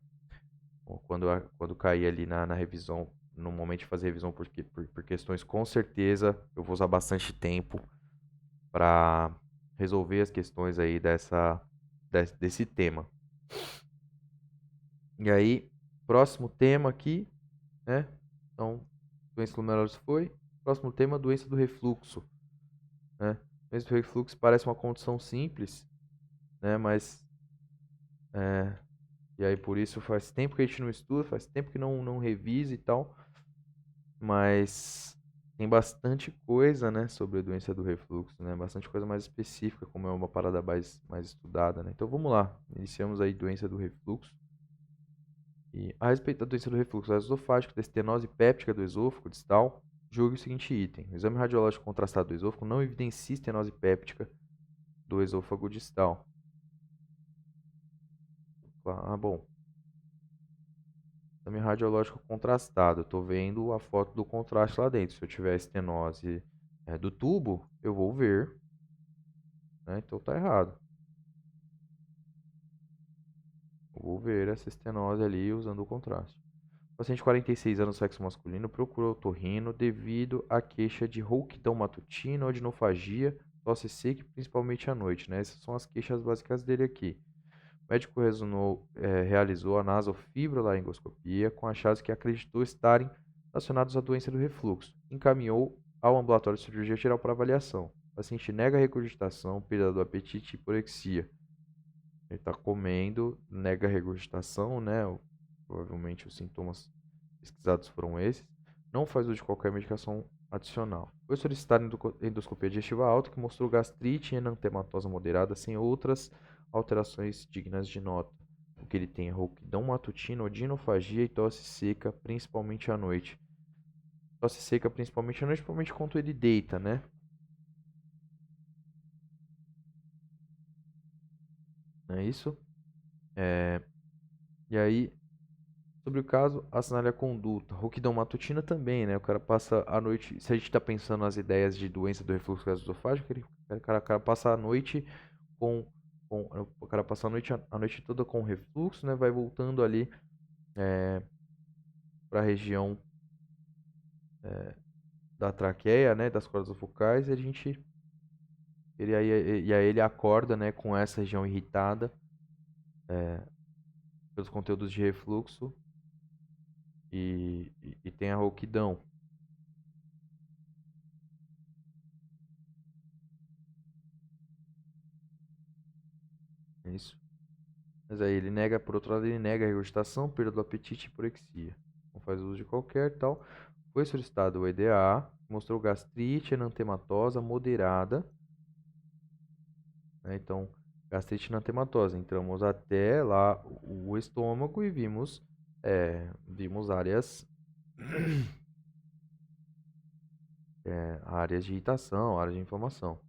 Quando cair ali na revisão, no momento de fazer revisão por questões, com certeza eu vou usar bastante tempo para resolver as questões aí desse tema. E aí, próximo tema aqui, né? Então, doença glomerulosa foi. Próximo tema, doença do refluxo, né? Doença do refluxo parece uma condição simples, né? Mas e aí por isso faz tempo que a gente não estuda, faz tempo que não revisa e tal. Mas tem bastante coisa, né, sobre a doença do refluxo, né? Bastante coisa mais específica, como é uma parada mais estudada, né? Então vamos lá. Iniciamos aí doença do refluxo. E a respeito da doença do refluxo esofágico, da estenose péptica do esôfago distal, julgue o seguinte item. O exame radiológico contrastado do esôfago não evidencia estenose péptica do esôfago distal. Bom. Exame radiológico contrastado. Eu tô vendo a foto do contraste lá dentro. Se eu tiver estenose do tubo, eu vou ver, né? Então tá errado. Eu vou ver essa estenose ali usando o contraste. Paciente de 46 anos, sexo masculino, procurou otorrino devido à queixa de rouquidão matutina, odinofagia, tosse seca, principalmente à noite, né? Essas são as queixas básicas dele aqui. O médico realizou a nasofibrolaringoscopia com achados que acreditou estarem relacionados à doença do refluxo. Encaminhou ao ambulatório de cirurgia geral para avaliação. O paciente nega a regurgitação, perda do apetite e hiporexia. Ele está comendo, nega a regurgitação, né? Provavelmente os sintomas pesquisados foram esses. Não faz uso de qualquer medicação adicional. Foi solicitada endoscopia digestiva alta, que mostrou gastrite e enantematosa moderada, sem outras alterações dignas de nota. O que ele tem é rouquidão matutina, odinofagia e tosse seca, principalmente à noite. Tosse seca principalmente à noite, principalmente quando ele deita, né? Não é isso? E aí, sobre o caso, assinale a conduta. Rouquidão matutina também, né? O cara passa a noite. Se a gente está pensando nas ideias de doença do refluxo gastroesofágico, o cara passa a noite o cara passa a noite toda com refluxo, né? Vai voltando ali para a região da traqueia, né? Das cordas vocais, e aí ele acorda, né? Com essa região irritada pelos conteúdos de refluxo e tem a rouquidão. Isso. Mas aí ele nega, por outro lado, ele nega a regurgitação, perda do apetite e hiporexia. Não faz uso de qualquer tal. Foi solicitado o EDA, mostrou gastrite enantematosa moderada, né? Então, gastrite anatematose. Entramos até lá o estômago e vimos áreas, áreas de irritação, áreas de inflamação.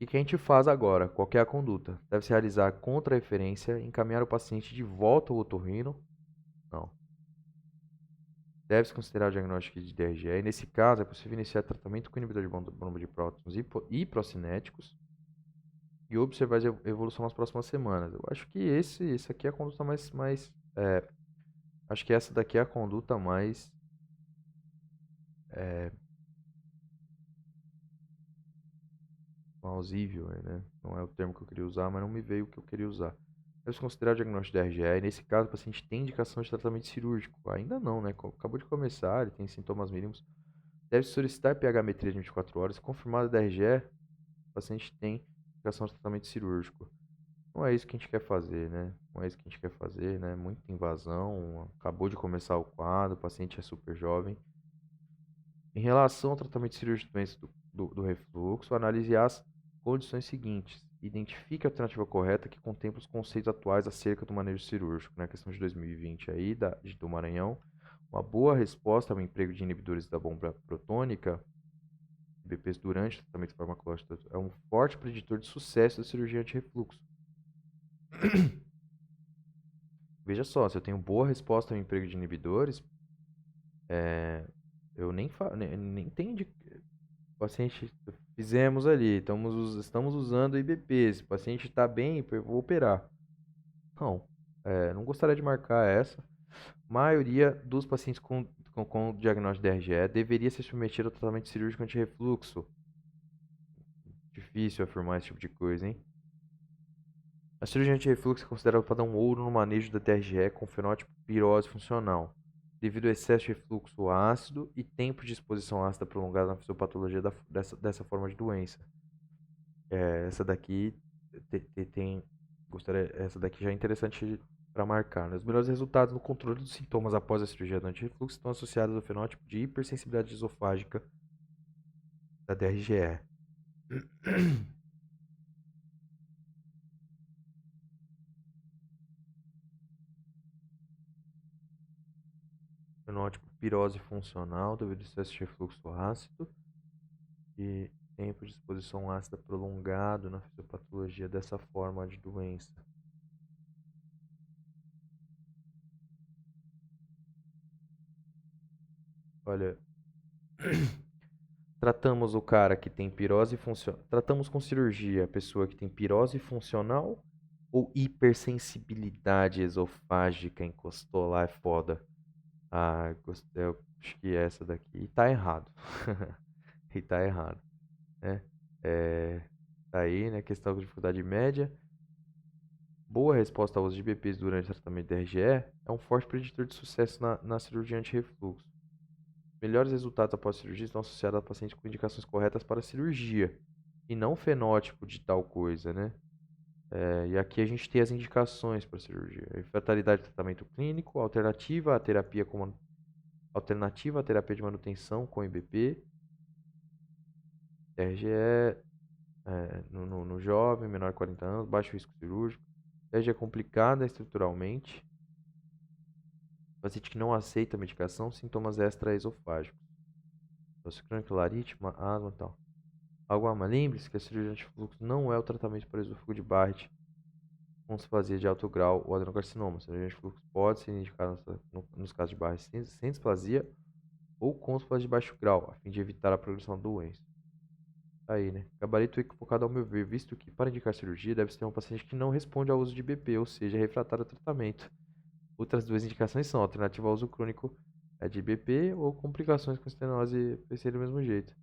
O que a gente faz agora? Qual que é a conduta? Deve-se realizar contra-referência, encaminhar o paciente de volta ao otorrino? Não. Deve-se considerar o diagnóstico de DRGE. E nesse caso, é possível iniciar tratamento com inibidor de bomba de prótons e procinéticos e observar a evolução nas próximas semanas. Eu acho que esse aqui é a conduta acho que essa daqui é a conduta mais é, plausível, né? Não é o termo que eu queria usar, mas não me veio o que eu queria usar. Deve-se considerar o diagnóstico de DRGE. E nesse caso, o paciente tem indicação de tratamento cirúrgico. Ainda não, né? Acabou de começar, ele tem sintomas mínimos. Deve solicitar pH-metria de 24 horas. Confirmada a DRGE, o paciente tem indicação de tratamento cirúrgico. Não é isso que a gente quer fazer, né? Não é isso que a gente quer fazer, né? Muita invasão, acabou de começar o quadro, o paciente é super jovem. Em relação ao tratamento cirúrgico de doença do refluxo, analise as condições seguintes. Identifique a alternativa correta que contempla os conceitos atuais acerca do manejo cirúrgico, né? Questão de 2020 aí, do Maranhão. Uma boa resposta ao emprego de inibidores da bomba protônica, BPs durante o tratamento farmacológico, é um forte preditor de sucesso da cirurgia anti-refluxo. Veja só, se eu tenho boa resposta ao emprego de inibidores, eu nem tenho de paciente fizemos ali, estamos usando IBPs, o paciente está bem, eu vou operar. Não, não gostaria de marcar essa. A maioria dos pacientes com diagnóstico de DRGE deveria ser submetido ao tratamento cirúrgico anti-refluxo. Difícil afirmar esse tipo de coisa, hein? A cirurgia anti-refluxo é considerada o padrão ouro no manejo da DRGE com fenótipo pirose funcional, devido ao excesso de refluxo ácido e tempo de exposição ácida prolongada na fisiopatologia dessa forma de doença. Essa daqui essa daqui já é interessante para marcar, né? Os melhores resultados no controle dos sintomas após a cirurgia do anti-refluxo estão associados ao fenótipo de hipersensibilidade esofágica da DRGE. Fenótipo pirose funcional devido ao excesso de refluxo ácido e tempo de exposição ácida prolongado na fisiopatologia dessa forma de doença. Olha, tratamos o cara que tem pirose funcional. Tratamos com cirurgia a pessoa que tem pirose funcional ou hipersensibilidade esofágica encostou lá, é foda. Ah, eu acho que essa daqui. E tá errado. E tá errado, né? Tá aí, né? Questão de dificuldade média. Boa resposta ao uso de BPs durante o tratamento de RGE é um forte preditor de sucesso na cirurgia anti-refluxo. Melhores resultados após a cirurgia estão associados a pacientes com indicações corretas para a cirurgia e não fenótipo de tal coisa, né? E aqui a gente tem as indicações para a cirurgia. Fatalidade de tratamento clínico, alternativa à terapia de manutenção com IBP, RGE no jovem, menor de 40 anos, baixo risco cirúrgico, RGE complicada estruturalmente, paciente que não aceita a medicação, sintomas extraesofágicos, tosse crônica, laríngite, asma e tal. Lembre-se que a cirurgia antifluxo não é o tratamento para esôfago de Barrett com displasia de alto grau ou adenocarcinoma. A cirurgia antifluxo pode ser indicada nos casos de Barrett sem displasia ou com displasia de baixo grau, a fim de evitar a progressão da doença. Aí, né? Gabarito equivocado ao meu ver, visto que para indicar cirurgia deve-se ter um paciente que não responde ao uso de BP, ou seja, refratário ao tratamento. Outras duas indicações são alternativa ao uso crônico de BP ou complicações com estenose PC do mesmo jeito.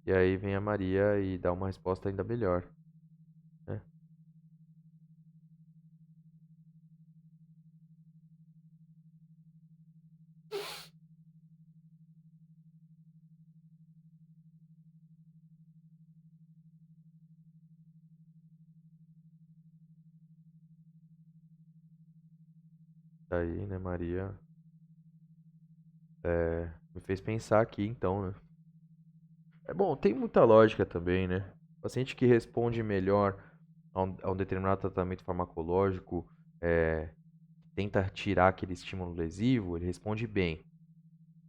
E aí vem a Maria e dá uma resposta ainda melhor, né? aí, né, Maria? Me fez pensar aqui, então, né? É bom, tem muita lógica também, né? O paciente que responde melhor a um determinado tratamento farmacológico, é, tenta tirar aquele estímulo lesivo, ele responde bem,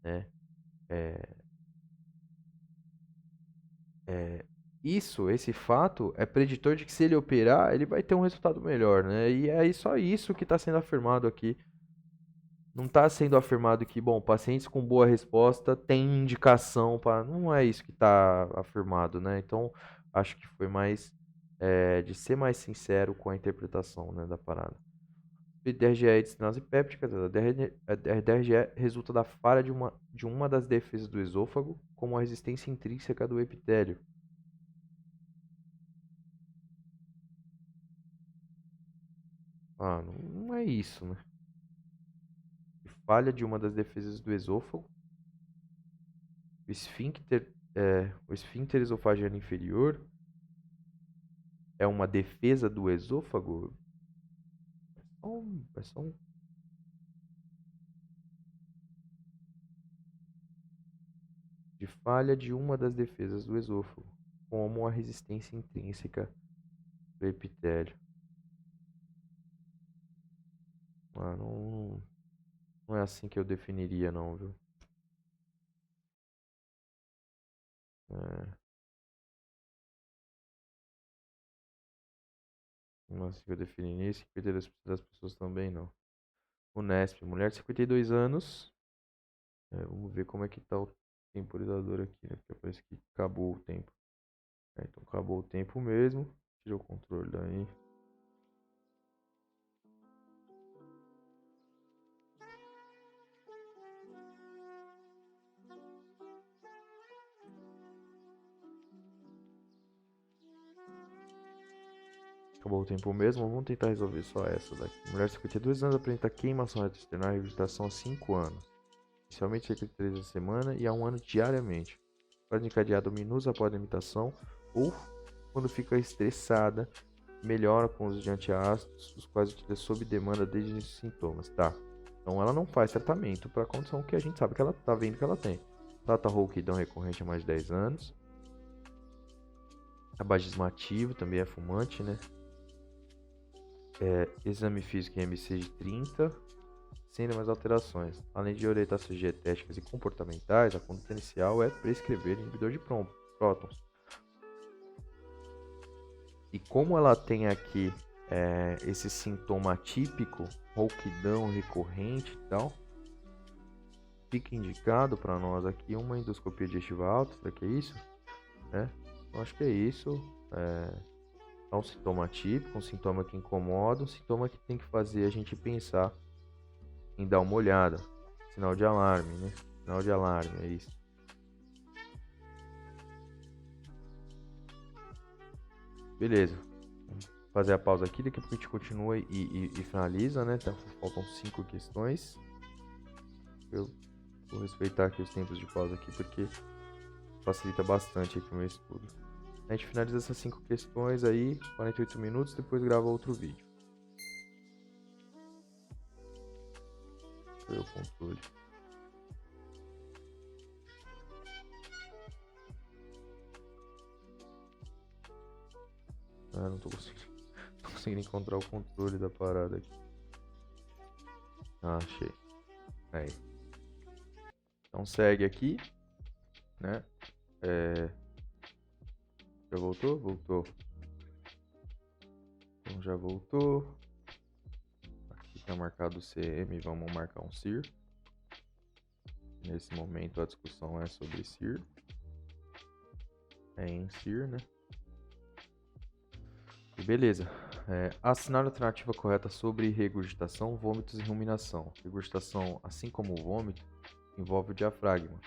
né? É, esse fato é preditor de que se ele operar, ele vai ter um resultado melhor, né? E é só isso que está sendo afirmado aqui. Não está sendo afirmado que, bom, pacientes com boa resposta têm indicação para. Não é isso que está afirmado, né? Então, acho que foi mais de ser mais sincero com a interpretação, né, da parada. O DRGE é de sinase péptica, a DRGE resulta da falha de uma das defesas do esôfago, como a resistência intrínseca do epitélio. Ah, não é isso, né? Falha de uma das defesas do esôfago, o esfíncter esofageano inferior é uma defesa do esôfago? É só um de falha de uma das defesas do esôfago, como a resistência intrínseca do epitélio. Ah, não é assim que eu definiria, não, viu? É, não é assim que eu definiria, isso que das pessoas também, não. Unesp, mulher de 52 anos. Vamos ver como é que tá o temporizador aqui, né? Porque parece que acabou o tempo. Então acabou o tempo mesmo. Tira o controle daí. Acabou o tempo mesmo, vamos tentar resolver só essa daqui. Mulher de 52 anos apresenta queimação retroesternal e regurgitação há 5 anos. Inicialmente cerca de 3 vezes a semana e há 1 ano diariamente. Pode encadear dominus após a alimentação ou quando fica estressada, melhora com os de antiácidos, os quais utiliza sob demanda desde os sintomas. Tá. Então ela não faz tratamento para a condição que a gente sabe que ela tá vendo que ela tem. Trata rouquidão recorrente há mais de 10 anos. Tabagismo ativo, também é fumante, né? Exame físico em MC de 30, sem mais alterações. Além de orientações dietéticas e comportamentais, a conduta inicial é prescrever inibidor de prótons. E como ela tem aqui esse sintoma atípico, rouquidão recorrente e tal, fica indicado para nós aqui uma endoscopia digestiva alta. Será que é isso? Eu acho que é isso. É um sintoma atípico, um sintoma que incomoda, um sintoma que tem que fazer a gente pensar em dar uma olhada. Sinal de alarme, né? Sinal de alarme, é isso. Beleza. Vamos fazer a pausa aqui, daqui a pouco a gente continua e finaliza, né? Faltam 5 questões. Eu vou respeitar aqui os tempos de pausa aqui, porque facilita bastante aqui o meu estudo. A gente finaliza essas 5 questões aí, 48 minutos, depois grava outro vídeo. Foi o controle. Ah, não tô conseguindo encontrar o controle da parada aqui. Ah, achei. Aí. Então segue aqui, né? Já voltou? Voltou. Então já voltou. Aqui tá marcado o CM, vamos marcar um CIR. Nesse momento a discussão é sobre CIR. É em CIR, né? E beleza. Assinar a alternativa correta sobre regurgitação, vômitos e ruminação. Regurgitação, assim como o vômito, envolve o diafragma,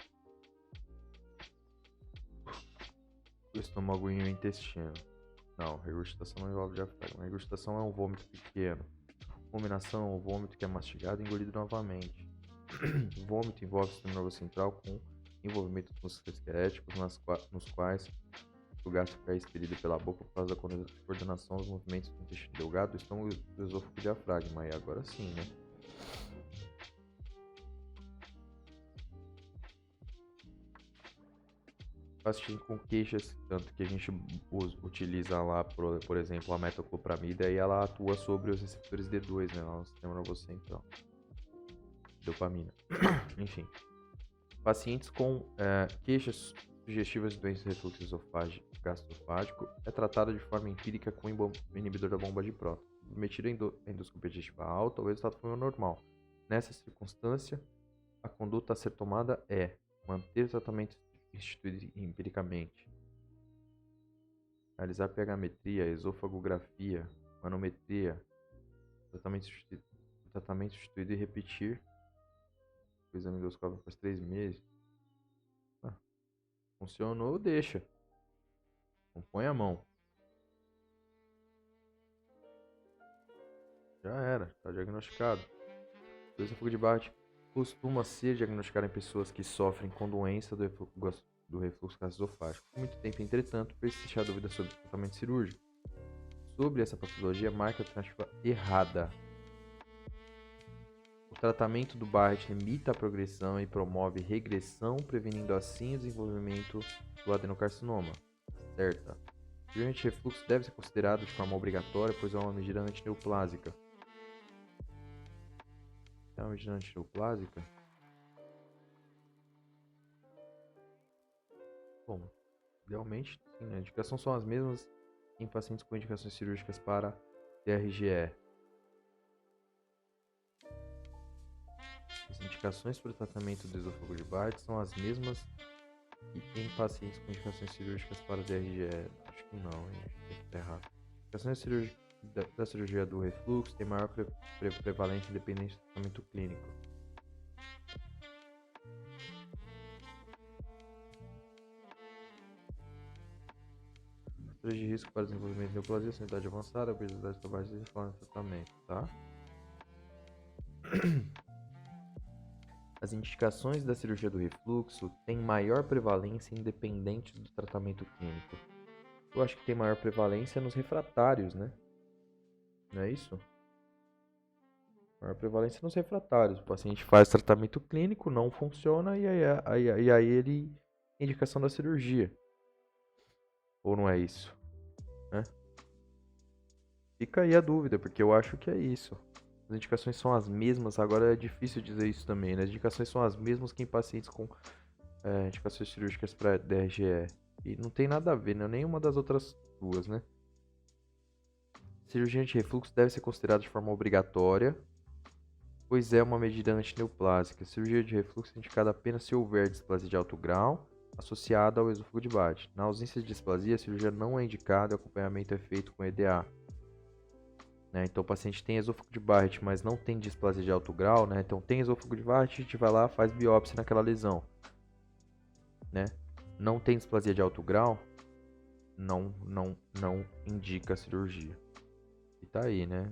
o estômago e o intestino. Não, regurgitação não envolve o diafragma. Regurgitação é um vômito pequeno. Ruminação é um vômito que é mastigado e engolido novamente. Vômito envolve o sistema nervoso central com envolvimento dos músculos esqueléticos, nos quais o gasto é expelido pela boca por causa da coordenação dos movimentos do intestino delgado, do estômago, do esôfago e do diafragma. E agora sim, né? paciente com queixas, tanto que a gente utiliza lá, por exemplo, a metoclopramida e ela atua sobre os receptores D2, né, lá no sistema nervoso central. Dopamina. Enfim. Pacientes com queixas sugestivas de doença de refluxo gastroesofágico é tratado de forma empírica com inibidor da bomba de próton. Submetido a endoscopia digestiva alta, o resultado foi normal. Nessa circunstância, a conduta a ser tomada é manter o tratamento instituído empiricamente, realizar pH-metria, esofagografia, manometria, tratamento substituído e repetir o exame endoscópico após 3 meses. Funcionou, deixa. Não põe a mão. Já era, está diagnosticado. Doença fuga de Barrett costuma ser diagnosticada em pessoas que sofrem com doença do refluxo gastroesofágico. Por muito tempo, entretanto, persiste a dúvida sobre o tratamento cirúrgico. Sobre essa patologia, marca a alternativa errada. O tratamento do Barrett limita a progressão e promove regressão, prevenindo assim o desenvolvimento do adenocarcinoma. Certa. O cirurgia de refluxo deve ser considerado de forma obrigatória, pois é uma medida antineoplásica. É uma medida antineoplásica? Bom, idealmente, sim, né? A indicação são as mesmas em pacientes com indicações cirúrgicas para DRGE. As indicações para o tratamento do esôfago de Barrett são as mesmas que em pacientes com indicações cirúrgicas para DRGE. Acho que não, hein? Acho que está errado. Indicações da cirurgia do refluxo tem maior prevalência independente do tratamento clínico. Fatores de risco para desenvolvimento de neoplasia são idade avançada, obesidade tabagismo e falta de tratamento, tá? As indicações da cirurgia do refluxo têm maior prevalência independente do tratamento clínico. Eu acho que tem maior prevalência nos refratários, né? Não é isso? Maior prevalência nos refratários. O paciente faz tratamento clínico, não funciona e aí ele indicação da cirurgia. Ou não é isso? Né? Fica aí a dúvida, porque eu acho que é isso. As indicações são as mesmas, agora é difícil dizer isso também, né? As indicações são as mesmas que em pacientes com indicações cirúrgicas para DRGE. E não tem nada a ver, né? Nenhuma das outras duas, né? Cirurgia de refluxo deve ser considerada de forma obrigatória, pois é uma medida antineoplásica. Cirurgia de refluxo é indicada apenas se houver displasia de alto grau associada ao esôfago de Barrett. Na ausência de displasia, a cirurgia não é indicada e o acompanhamento é feito com EDA. Né? Então o paciente tem esôfago de Barrett, mas não tem displasia de alto grau, né? Então tem esôfago de Barrett, a gente vai lá, faz biópsia naquela lesão, né? Não tem displasia de alto grau, não indica a cirurgia. E tá aí, né?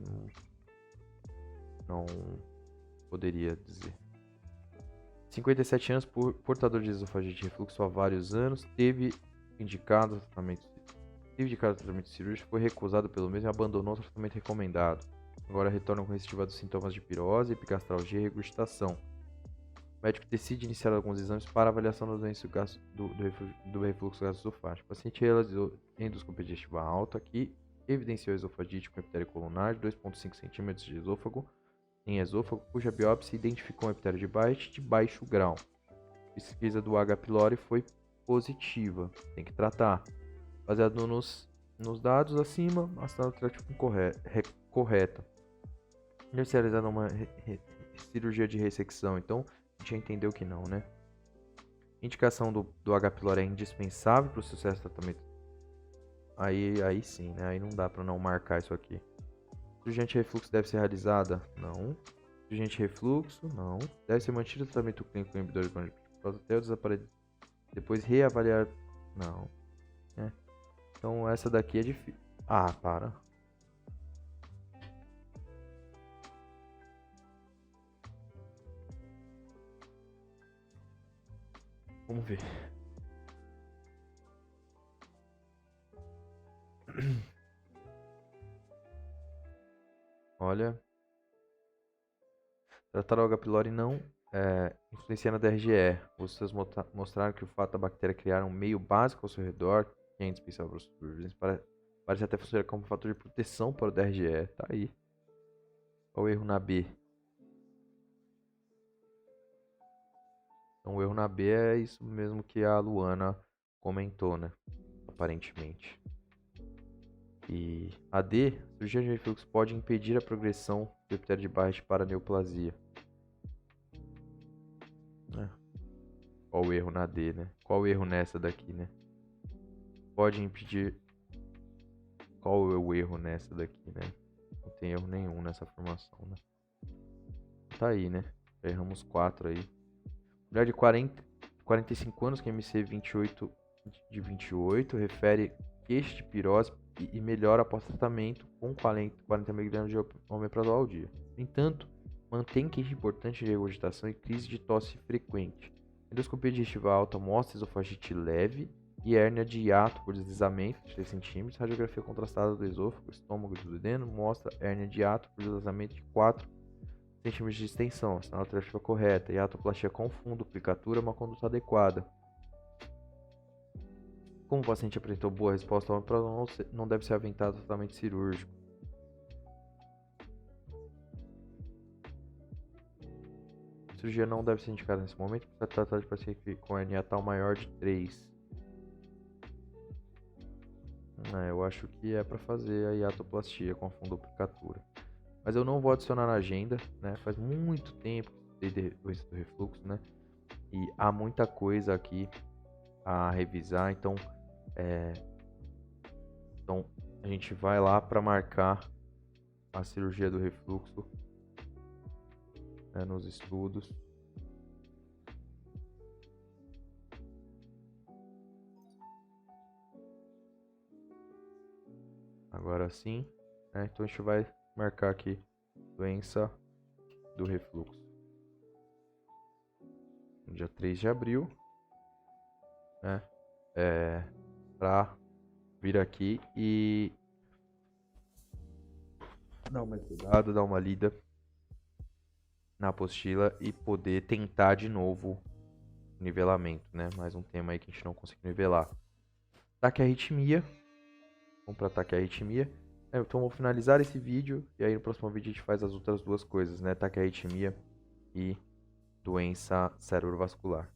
Não poderia dizer. 57 anos, portador de esofagite de refluxo há vários anos, teve indicado tratamento cirúrgico, foi recusado pelo mesmo e abandonou o tratamento recomendado. Agora retorna com recidiva dos sintomas de pirose, epigastralgia e regurgitação. O médico decide iniciar alguns exames para avaliação da doença do refluxo gastroesofágico. O paciente realizou endoscopia digestiva alta, que evidenciou esofagite com epitério colunar de 2,5 cm de esôfago em esôfago, cuja biópsia identificou um epitério de Barrett de baixo grau. A pesquisa do H. pylori foi positiva, tem que tratar. Baseado nos dados acima, a estatística correta. Deve ser realizada uma cirurgia de ressecção, então a gente já entendeu que não, né? Indicação do H. pylori é indispensável para o sucesso do tratamento. Aí sim, né? Aí não dá para não marcar isso aqui. Cirurgia de refluxo deve ser realizada? Não. Cirurgia de refluxo? Não. Deve ser mantido o tratamento clínico com inibidor de bomba de próton até o desaparecimento. Depois reavaliar? Não. Então essa daqui é difícil. Ah, para. Vamos ver. Olha. Tratar o H. pylori não influencia na DRGE. Vocês mostraram que o fato da bactéria criar um meio básico ao seu redor, que é indispensável para os sobreviventes, parece até funcionar como fator de proteção para o DRGE. Tá aí. Qual o erro na B? Então, o erro na B é isso mesmo que a Luana comentou, né? Aparentemente. E a D, cirurgia de refluxo pode impedir a progressão do epitélio de Barrett para a neoplasia. Né? Qual o erro na D, né? Qual o erro nessa daqui, né? Pode impedir. Qual é o erro nessa daqui, né? Não tem erro nenhum nessa afirmação, né? Tá aí, né? Já erramos 4 aí. Mulher de 45 anos, que é MC 28 de 28, refere queixa de pirose e melhora após tratamento com 40 mg de omeprazol ao dia. No entanto, mantém queixa importante de regurgitação e crise de tosse frequente. Endoscopia digestiva alta mostra esofagite leve e hérnia de hiato por deslizamento de 3 cm. Radiografia contrastada do esôfago, estômago e do duodeno mostra hérnia de hiato por deslizamento de 4 centímetros de extensão, sinal alternativa correta, hiatoplastia com fundo, plicatura, uma conduta adequada. Como o paciente apresentou boa resposta ao omeprazol, não deve ser aventado tratamento cirúrgico. A cirurgia não deve ser indicada nesse momento, para tratar de paciente com hernia tal maior de 3. Eu acho que é para fazer a hiatoplastia com a fundoplicatura. Mas eu não vou adicionar na agenda, né? Faz muito tempo que eu doença do refluxo, né? E há muita coisa aqui a revisar, então a gente vai lá para marcar a cirurgia do refluxo, né, nos estudos. Agora sim, né? Então a gente vai marcar aqui doença do refluxo. No dia 3 de abril, né? Para vir aqui e dar uma estudada, dar uma lida na apostila e poder tentar de novo o nivelamento, né? Mais um tema aí que a gente não conseguiu nivelar. Taquiarritmia. Vamos para taquiarritmia. Então vou finalizar esse vídeo e aí no próximo vídeo a gente faz as outras duas coisas, né? Taquiarritmia e doença cerebrovascular.